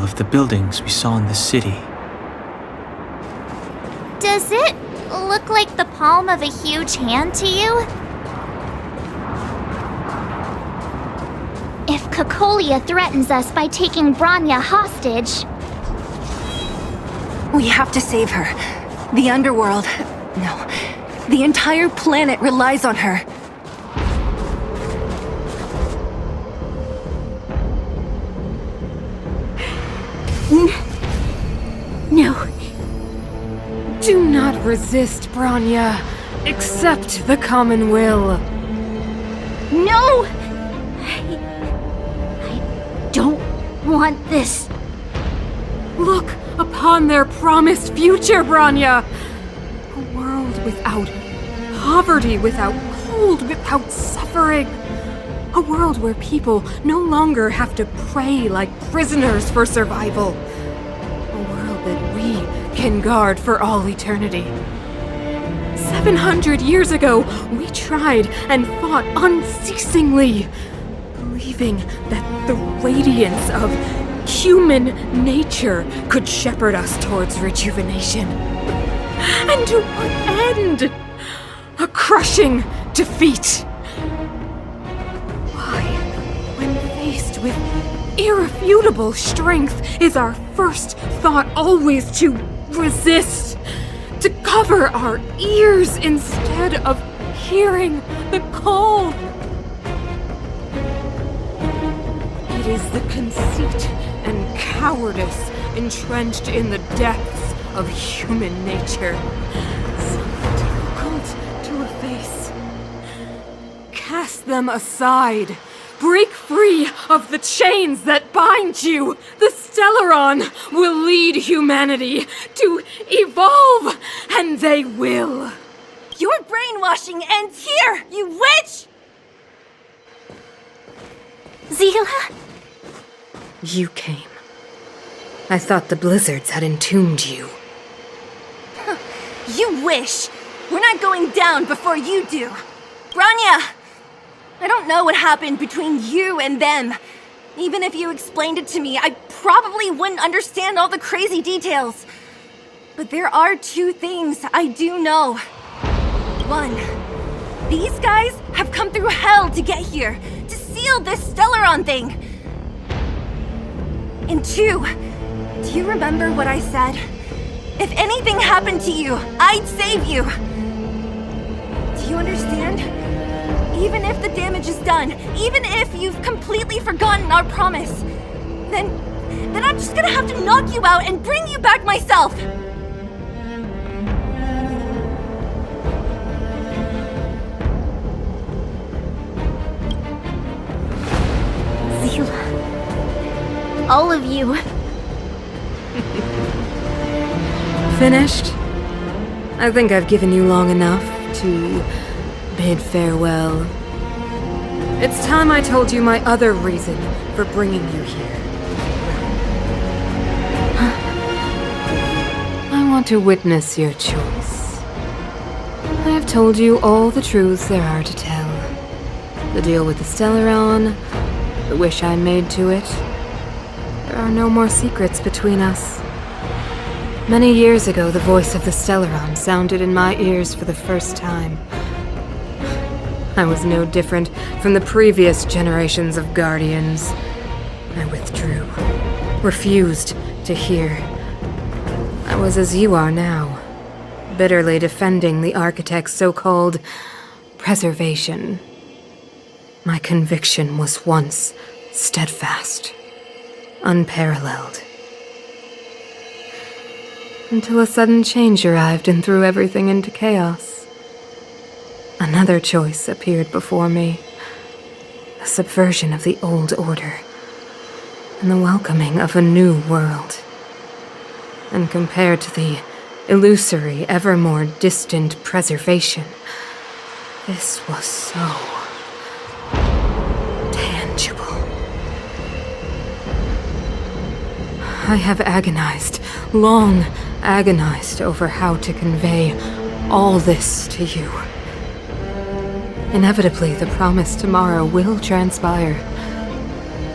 of the buildings we saw in the city. Does it look like the palm of a huge hand to you? If Cocolia threatens us by taking Bronya hostage... We have to save her. The underworld... No. The entire planet relies on her. No. Do not resist, Bronya. Accept the common will. No! I don't want this. Look upon their promised future, Bronya! A world without poverty, without cold, without suffering. A world where people no longer have to pray like prisoners for survival. A world that we can guard for all eternity. 700 years ago, we tried and fought unceasingly, believing that the radiance of human nature could shepherd us towards rejuvenation. And to what end? A crushing defeat. Why, when faced with irrefutable strength, is our first thought always to resist? To cover our ears instead of hearing the call? It is the conceit and cowardice entrenched in the depths of human nature, so difficult to efface. Cast them aside. Break free of the chains that bind you. The Stellaron will lead humanity to evolve, and they will. Your brainwashing ends here, you witch! Zila? You came. I thought the blizzards had entombed you. You wish! We're not going down before you do. Bronya! I don't know what happened between you and them. Even if you explained it to me, I probably wouldn't understand all the crazy details. But there are two things I do know. One, these guys have come through hell to get here, to seal this Stellaron thing. And two, do you remember what I said? If anything happened to you, I'd save you. Do you understand? Even if the damage is done, even if you've completely forgotten our promise, then I'm just gonna have to knock you out and bring you back myself. Zila. All of you. Finished? I think I've given you long enough to bid farewell. It's time I told you my other reason for bringing you here. I want to witness your choice. I have told you all the truths there are to tell. The deal with the Stellaron, the wish I made to it. There are no more secrets between us. Many years ago, the voice of the Stellaron sounded in my ears for the first time. I was no different from the previous generations of Guardians. I withdrew, refused to hear. I was as you are now, bitterly defending the Architect's so-called preservation. My conviction was once steadfast, unparalleled. Until a sudden change arrived and threw everything into chaos. Another choice appeared before me. A subversion of the old order, and the welcoming of a new world. And compared to the illusory, ever more distant preservation, this was so tangible. I have agonized, long agonized over how to convey all this to you. Inevitably, the promised tomorrow will transpire.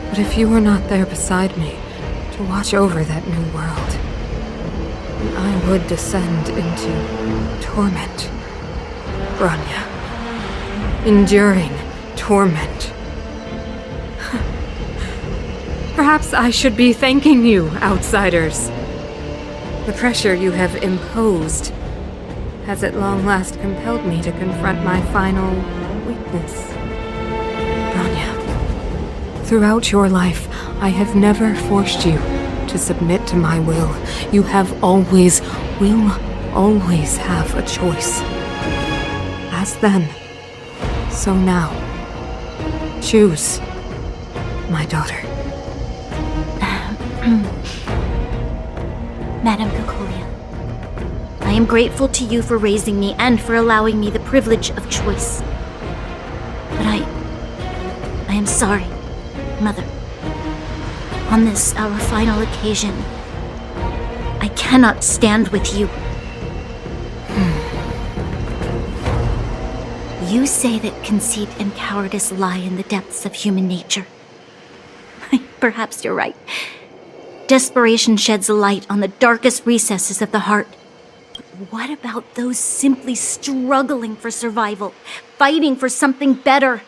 But if you were not there beside me, to to watch over that new world. And I would descend into torment. Bronya. Enduring torment. Perhaps I should be thanking you, outsiders. The pressure you have imposed has at long last compelled me to confront my final weakness. Bronya, throughout your life, I have never forced you to submit to my will. You will always have a choice. As then, so now. Choose, my daughter. Madam Cocolia, I am grateful to you for raising me and for allowing me the privilege of choice. But I am sorry, Mother. On this, our final occasion, I cannot stand with you. You say that conceit and cowardice lie in the depths of human nature. Perhaps you're right. Desperation sheds a light on the darkest recesses of the heart. But what about those simply struggling for survival, fighting for something better?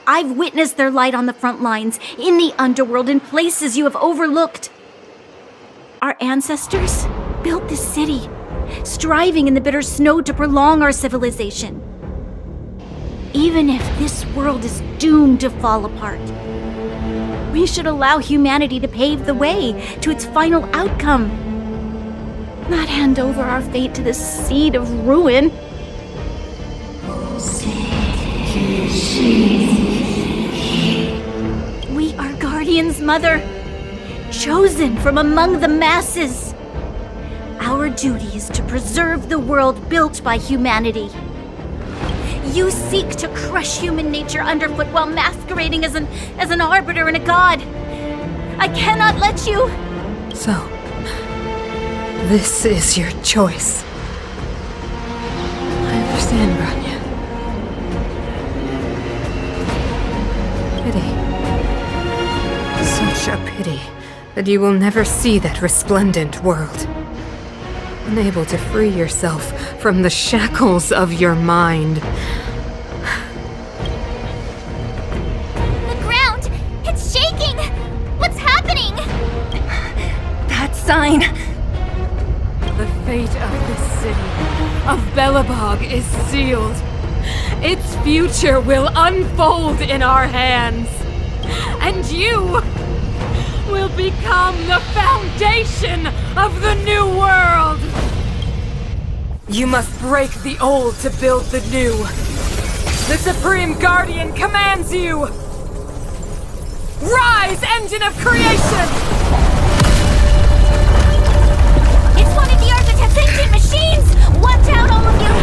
I've witnessed their light on the front lines, in the underworld, in places you have overlooked. Our ancestors built this city, striving in the bitter snow to prolong our civilization. Even if this world is doomed to fall apart, we should allow humanity to pave the way to its final outcome. Not hand over our fate to the seed of ruin. We are guardians, Mother, chosen from among the masses. Our duty is to preserve the world built by humanity. You seek to crush human nature underfoot while masquerading as an arbiter and a god. I cannot let you. So, this is your choice. I understand, Bronya. Pity. Such a pity that you will never see that resplendent world. Unable to free yourself from the shackles of your mind. The ground! It's shaking! What's happening? That sign. The fate of this city, of Belobog, is sealed. Its future will unfold in our hands. And you will become the foundation of the new world! You must break the old to build the new. The Supreme Guardian commands you! Rise, engine of creation! It's one of the Architect's ancient machines! Watch out, all of you!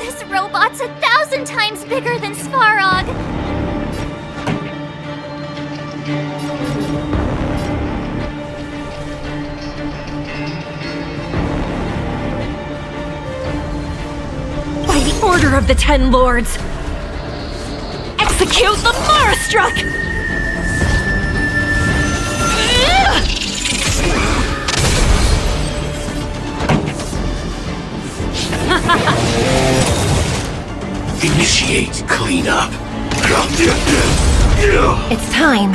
This robot's 1,000 times bigger than Svarog! By the order of the Ten Lords, execute the Marastruck! Initiate cleanup. It's time.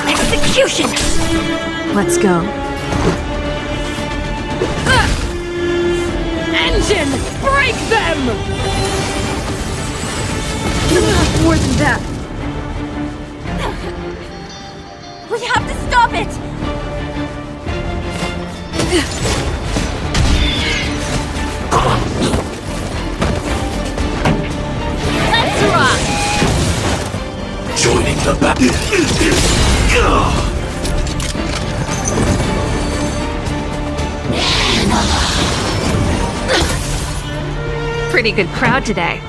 Execution! Let's go. Engine! Break them! More than that. We have to stop it! Let's rock! Joining the battle. Pretty good crowd today.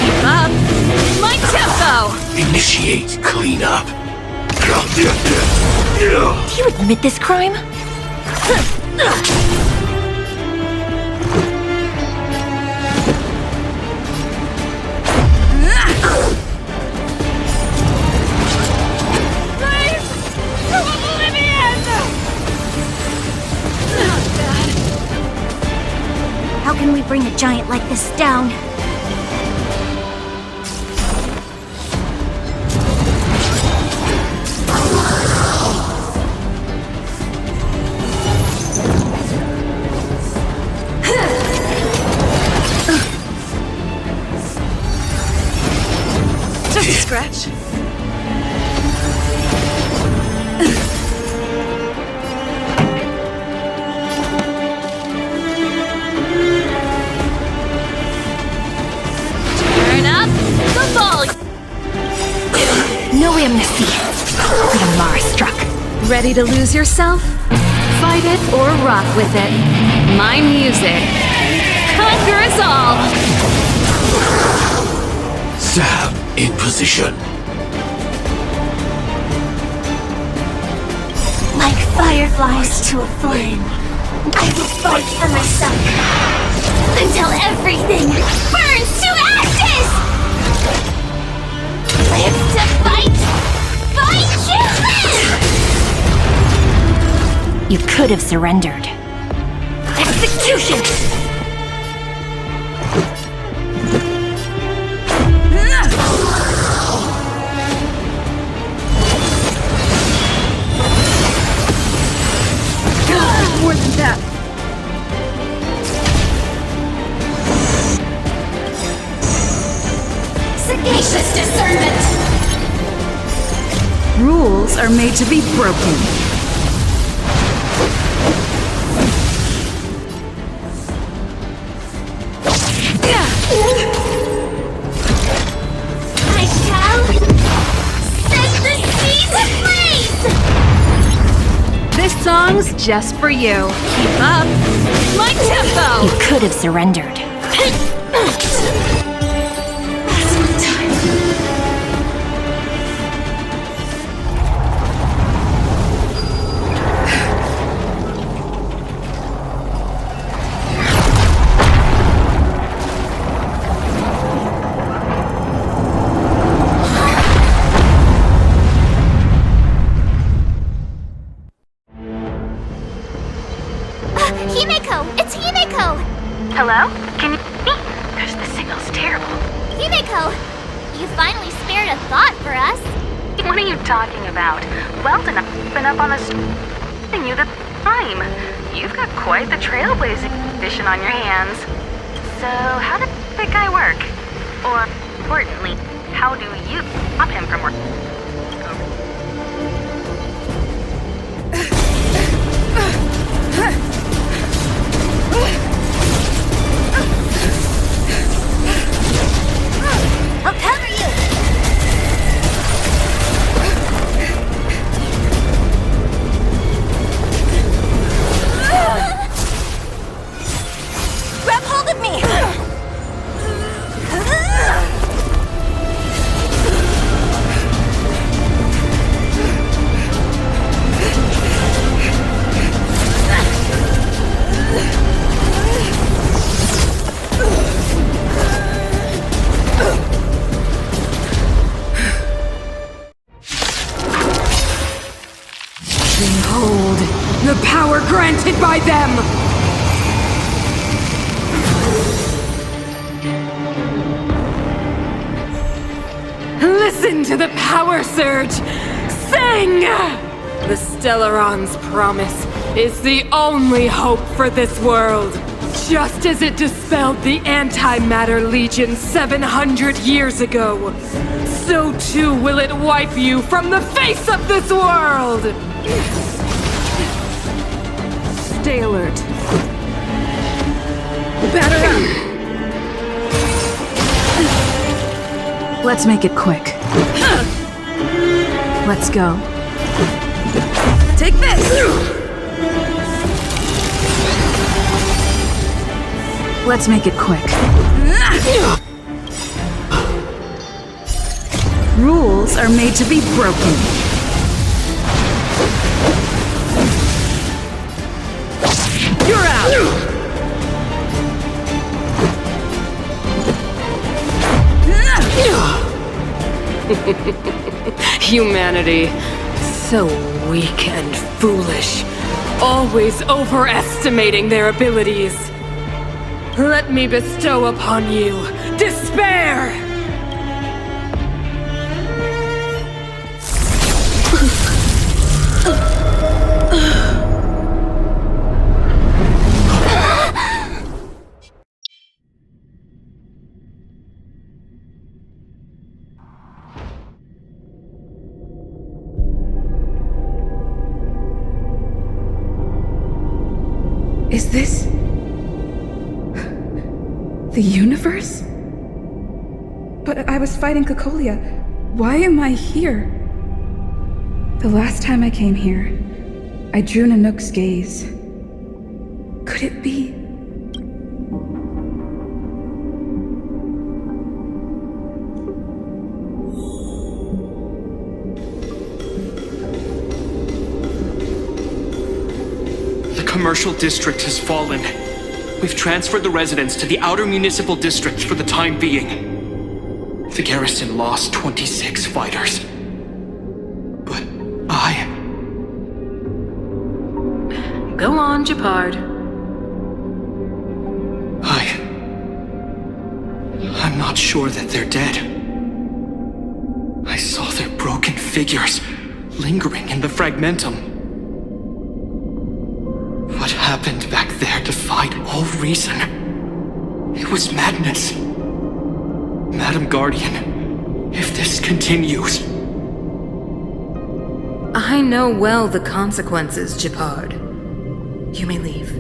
Keep up. My tempo! Initiate cleanup. Do you admit this crime? How can we bring a giant like this down? Just a scratch. No amnesty. The Mara struck. Ready to lose yourself? Fight it or rock with it. My music conquers all. Sam in position. Like fireflies to a flame, I will fight for myself until everything burns to ashes! Live to fight! Fight to live! You could have surrendered. Execution! More than that. Sagacious discernment! Rules are made to be broken. I shall set the seas ablaze! This song's just for you. Keep up. My tempo! You could have surrendered. Hello? Can you hear me? Gosh, the signal's terrible. Himeko, you finally spared a thought for us. What are you talking about? Weldon, I've been up on the you the time. You've got quite the trailblazing mission on your hands. So, how did that guy work? Or, importantly, how do you stop him from working? I'll cover you! Grab hold of me! Behold, the power granted by them! Listen to the power surge! Sing! The Stellaron's promise is the only hope for this world. Just as it dispelled the Antimatter Legion 700 years ago, so too will it wipe you from the face of this world! Stay alert. Batter up! Let's make it quick. Let's go. Take this! Let's make it quick. Rules are made to be broken. You're out! Humanity. So weak and foolish. Always overestimating their abilities. Let me bestow upon you despair! Is this... the universe? But I was fighting Cocolia. Why am I here? The last time I came here, I drew Nanook's gaze. Could it be... The commercial district has fallen. We've transferred the residents to the outer municipal districts for the time being. The garrison lost 26 fighters. But Go on, Jeopard. I'm not sure that they're dead. I saw their broken figures lingering in the fragmentum. What happened back there defied all reason. It was madness. Madam Guardian, if this continues... I know well the consequences, Jeopard. You may leave.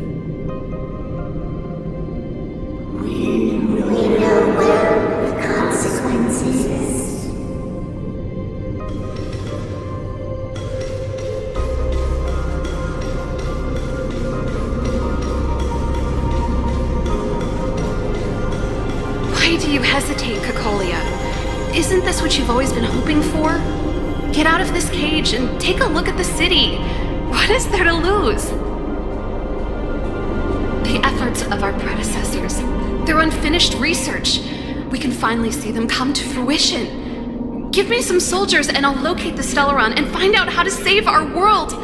Why do you hesitate, Cocolia? Isn't this what you've always been hoping for? Get out of this cage and take a look at the city. What is there to lose? The efforts of our predecessors, their unfinished research. We can finally see them come to fruition. Give me some soldiers and I'll locate the Stellaron and find out how to save our world.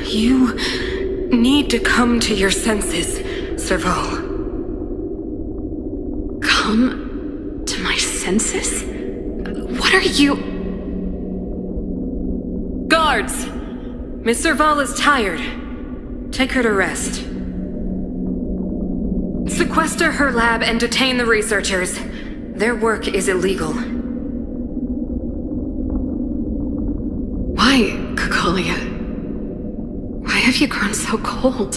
You need to come to your senses, Serval. Come to my senses? What are you... Guards! Miss Serval is tired. Take her to rest. Sequester her lab and detain the researchers. Their work is illegal. Why, Cocolia? Why have you grown so cold?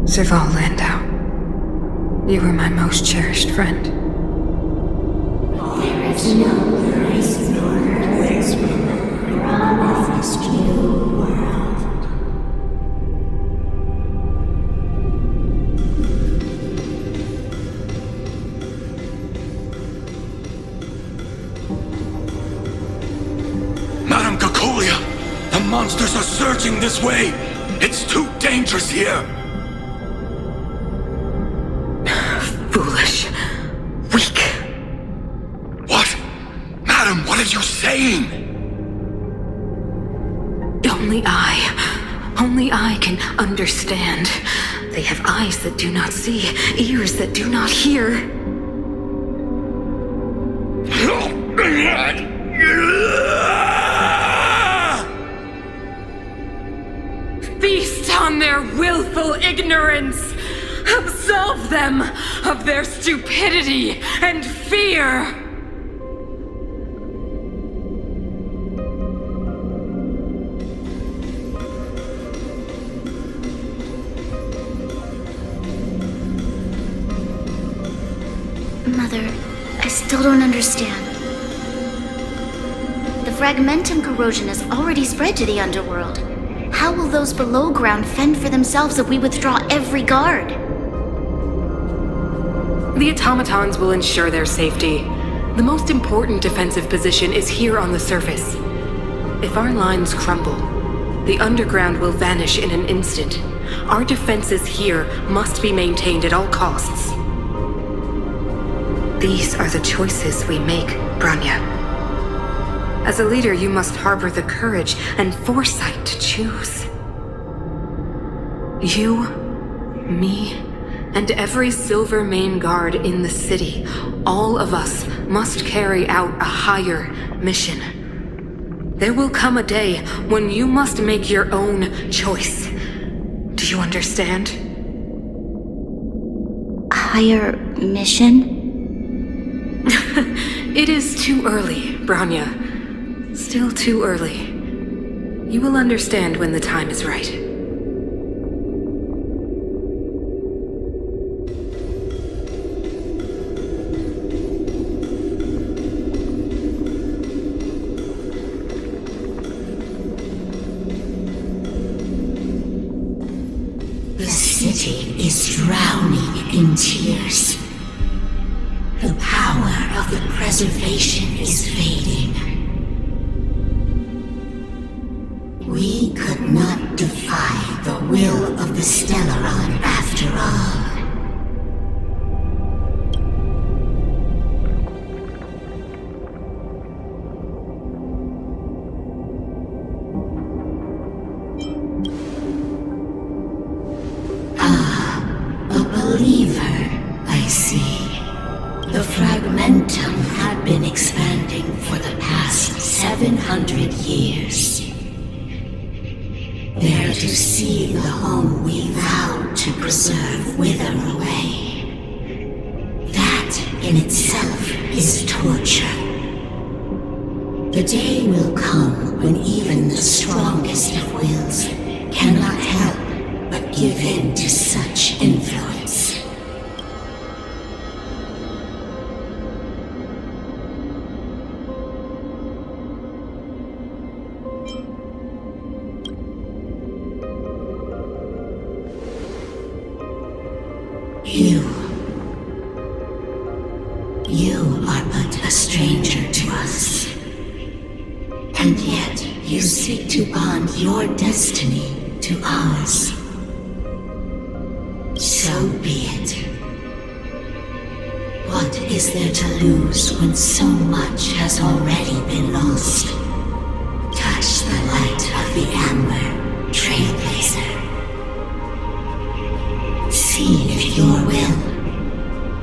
Serval Landau. You were my most cherished friend. There is no place nor place promised new world. Madam Cocolia, the monsters are surging this way. It's too dangerous here. Foolish. Weak. What? Madam, what are you saying? Only I can understand. They have eyes that do not see, ears that do not hear. Feast on their willful ignorance! Absolve them of their stupidity and fear! Mother, I still don't understand. The fragmentum corrosion has already spread to the underworld. How will those below ground fend for themselves if we withdraw every guard? The automatons will ensure their safety. The most important defensive position is here on the surface. If our lines crumble, the underground will vanish in an instant. Our defenses here must be maintained at all costs. These are the choices we make, Branya. As a leader, you must harbor the courage and foresight to choose. You, me, and every Silver Mane guard in the city, all of us must carry out a higher mission. There will come a day when you must make your own choice. Do you understand? Higher mission? It is too early, Branya. Still too early. You will understand when the time is right. The city is drowning in tears. The power of the preservation is fading. We could not defy the will of the Stellaron after all. A believer, I see. The fragmentum had been expanding for the past 700 years. There to see the home we vowed to preserve wither away. That in itself is torture. The day will come when even the strongest of wills cannot help but give in to such influence. You are but a stranger to us. And yet you seek to bond your destiny to ours. So be it. What is there to lose when so much has already been lost? Touch the light of the amber, trailblazer. See if your will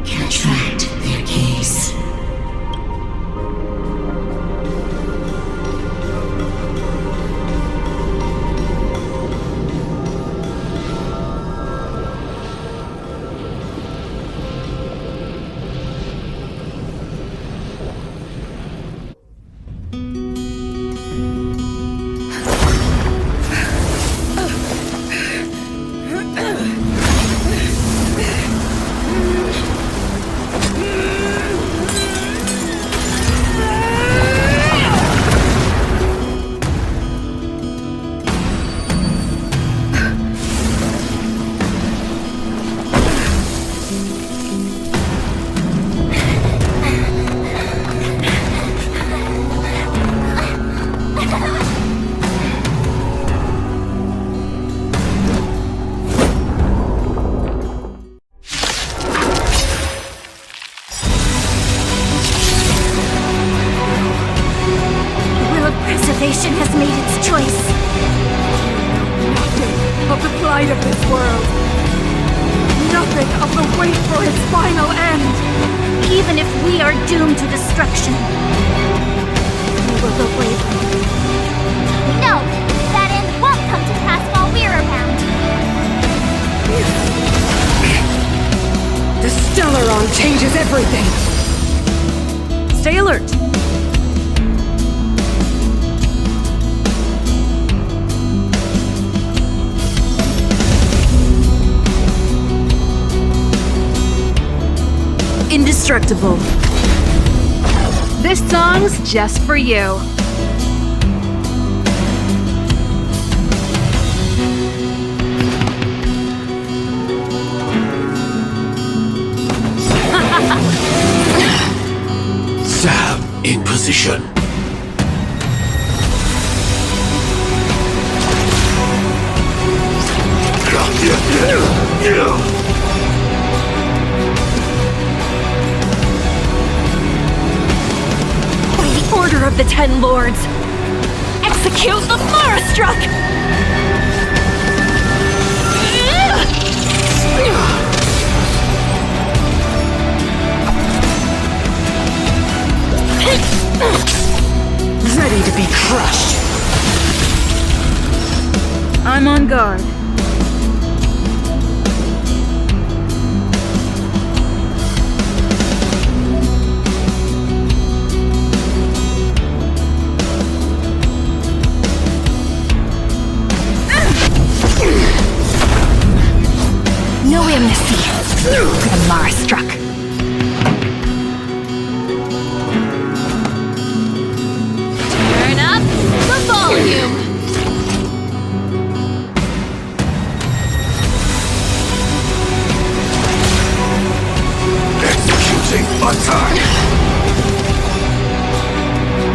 can attract their gaze. Has made its choice. Nothing of the plight of this world. Nothing of the wait for its final end. Even if we are doomed to destruction, we will go bravely. No, that end won't come to pass while we're around. The Stellaron changes everything. Stay alert. Indestructible. This song's just for you. Stab in position. By the order of the Ten Lords, execute the Marastruck! Ready to be crushed. I'm on guard. No amnesty for the Marastruck. Turn up the volume. Executing attack.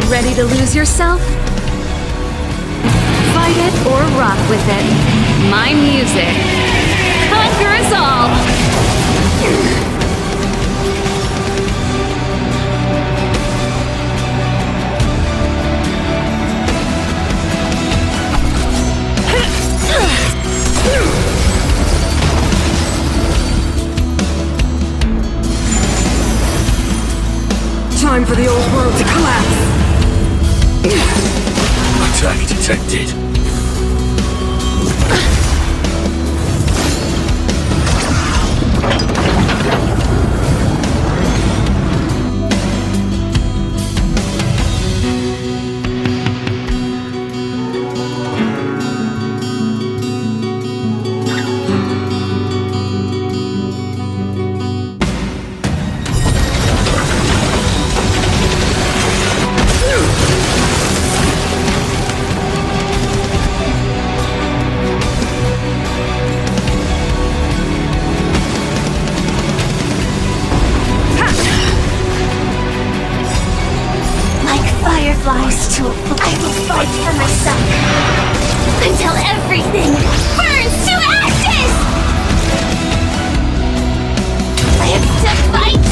Ready to lose yourself? Fight it or rock with it. My music conquers all. Time for the old world to collapse. Attack detected. Flies to a I will fight for myself until everything burns to ashes! I have to fight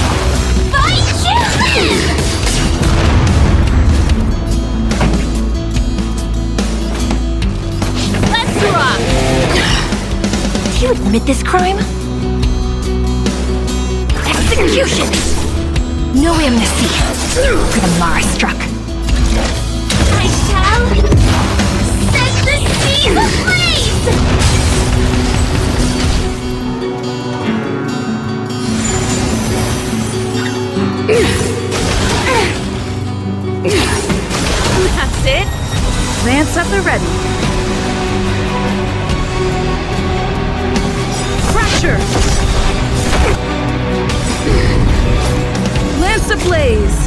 you! Let's rock! Do you admit this crime? Execution! No amnesty for the Marastruck. I shall set the seas ablaze! That's it. Lance at the ready. Pressure! Lance ablaze!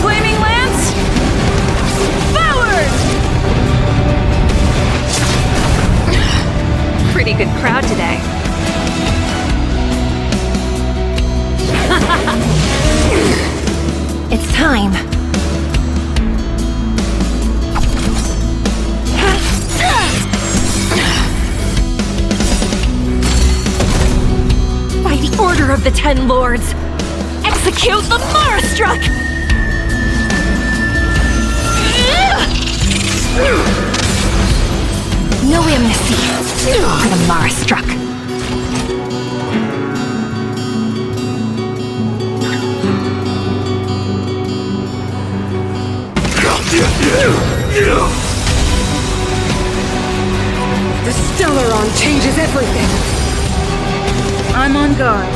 Flaming Lance! Forward! Pretty good crowd today. It's time. By the order of the Ten Lords, execute the Marastruck! No amnesty for the Marastruck. The Stellaron changes everything. I'm on guard.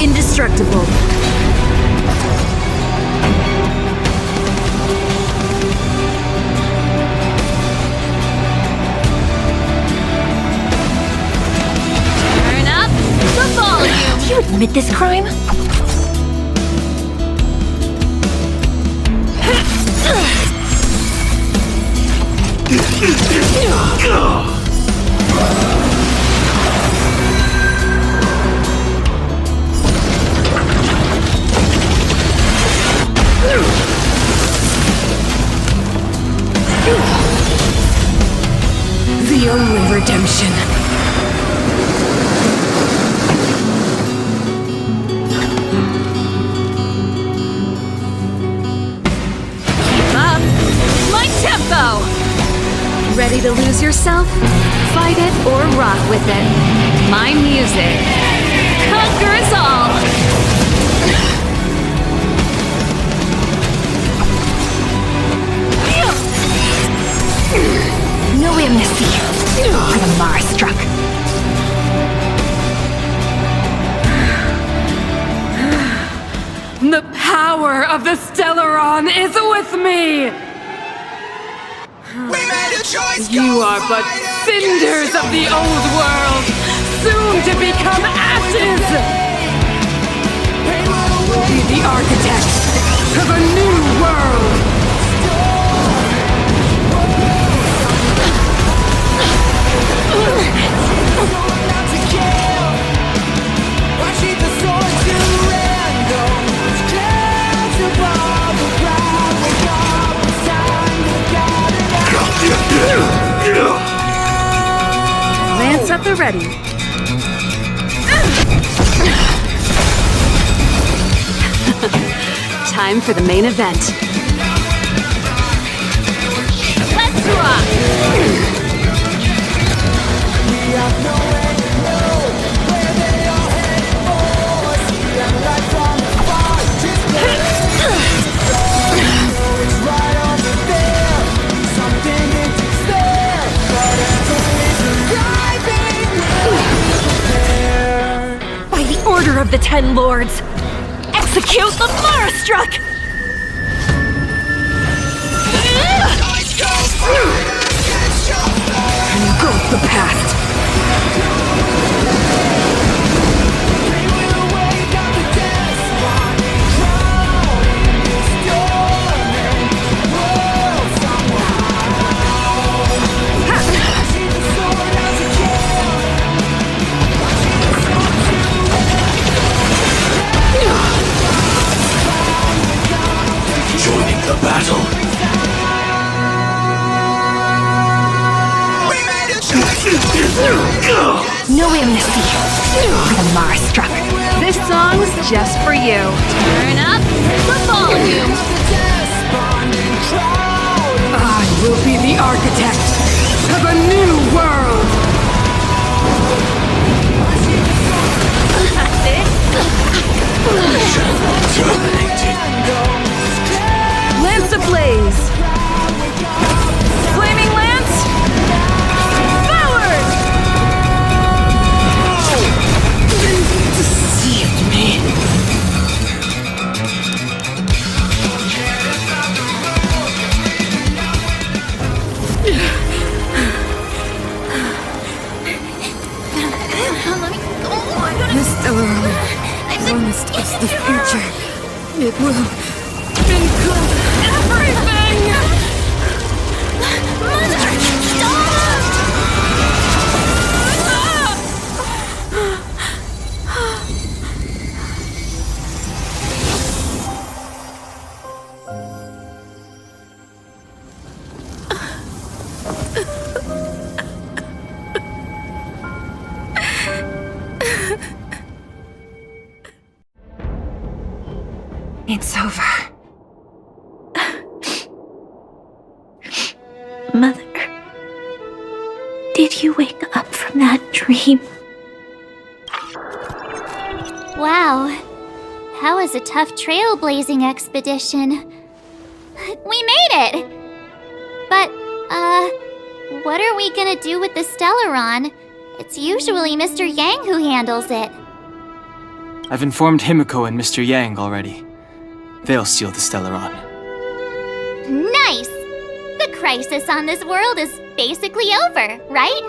Indestructible. Turn up the volume. Do you admit this crime? The only redemption. Keep up! My tempo! Ready to lose yourself? Fight it or rock with it. My music conquers all! No amnesty for the Mara struck. The power of the Stellaron is with me! We made a choice. You are but cinders of the old world, soon to become ashes! Be the architect of a new world! Lance at the ready. Time for the main event. Let's rock! By the order of the Ten Lords, execute the Mara struck! Engulf the past! Joining the battle. No amnesty for the Mara struck. This song's just for you. Turn up the volume. I will be the architect of a new world! Lance ablaze. Flaming lance. Forward. Deceived me. This Stellaron promised us the future. It will include everything! Mother, stop! It's over. Mother, did you wake up from that dream? Wow. That was a tough trailblazing expedition. We made it! But, what are we gonna do with the Stellaron? It's usually Mr. Yang who handles it. I've informed Himiko and Mr. Yang already. They'll steal the Stellaron. Nice! The crisis on this world is basically over, right?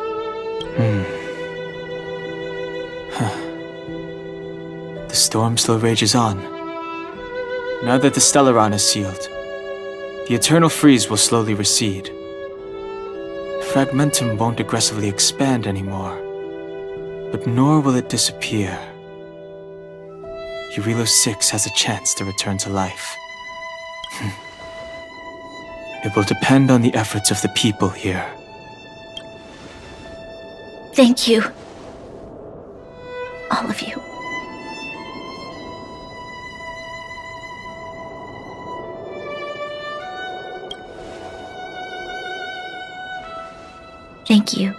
The storm still rages on. Now that the Stellaron is sealed, the eternal freeze will slowly recede. fragmentum won't aggressively expand anymore, but nor will it disappear. Eurilo 6 has a chance to return to life. It will depend on the efforts of the people here. Thank you. All of you. Thank you.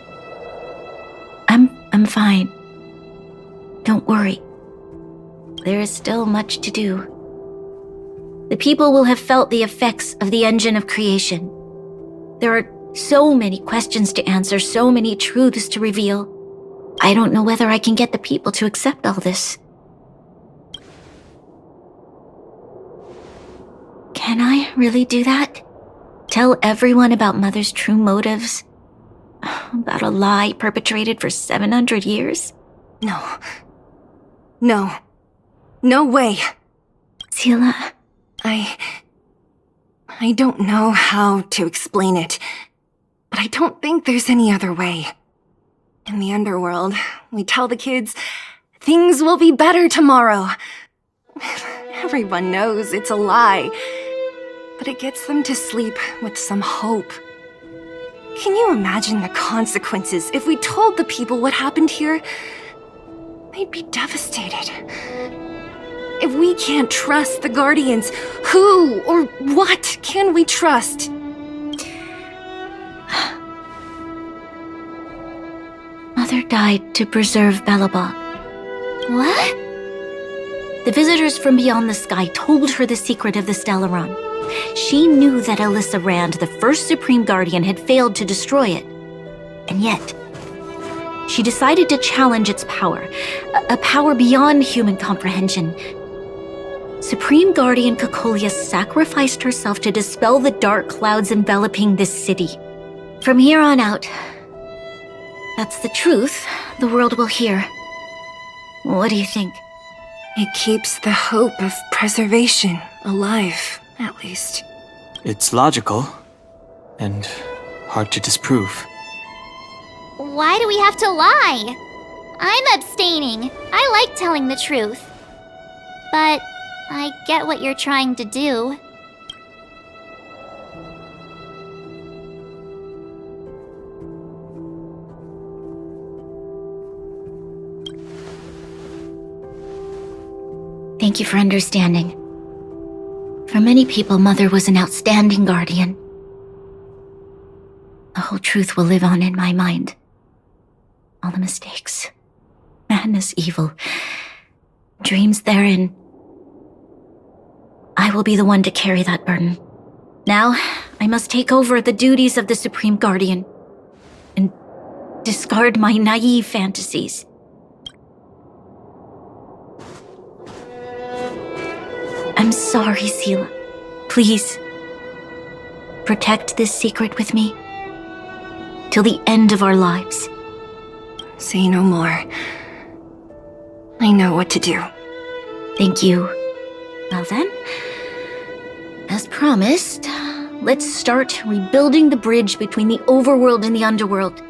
I'm fine. Don't worry. There is still much to do. The people will have felt the effects of the engine of creation. There are so many questions to answer, so many truths to reveal. I don't know whether I can get the people to accept all this. Can I really do that? Tell everyone about Mother's true motives? About a lie perpetrated for 700 years? No. No. No way. Seele, I don't know how to explain it, but I don't think there's any other way. In the underworld, we tell the kids, things will be better tomorrow. Everyone knows it's a lie, but it gets them to sleep with some hope. Can you imagine the consequences if we told the people what happened here? They'd be devastated. If we can't trust the Guardians, who or what can we trust? Mother died to preserve Belobog. What? The visitors from beyond the sky told her the secret of the Stellaron. She knew that Alyssa Rand, the first Supreme Guardian, had failed to destroy it. And yet, she decided to challenge its power, a power beyond human comprehension. Supreme Guardian Cocolia sacrificed herself to dispel the dark clouds enveloping this city. From here on out, that's the truth the world will hear. What do you think? It keeps the hope of preservation alive, at least. It's logical, and hard to disprove. Why do we have to lie? I'm abstaining. I like telling the truth. But I get what you're trying to do. Thank you for understanding. For many people, Mother was an outstanding guardian. The whole truth will live on in my mind. All the mistakes, madness, evil, dreams therein. I will be the one to carry that burden. Now, I must take over the duties of the Supreme Guardian and discard my naive fantasies. I'm sorry, Seele. Please, protect this secret with me till the end of our lives. Say no more. I know what to do. Thank you. Well then, as promised, let's start rebuilding the bridge between the overworld and the underworld.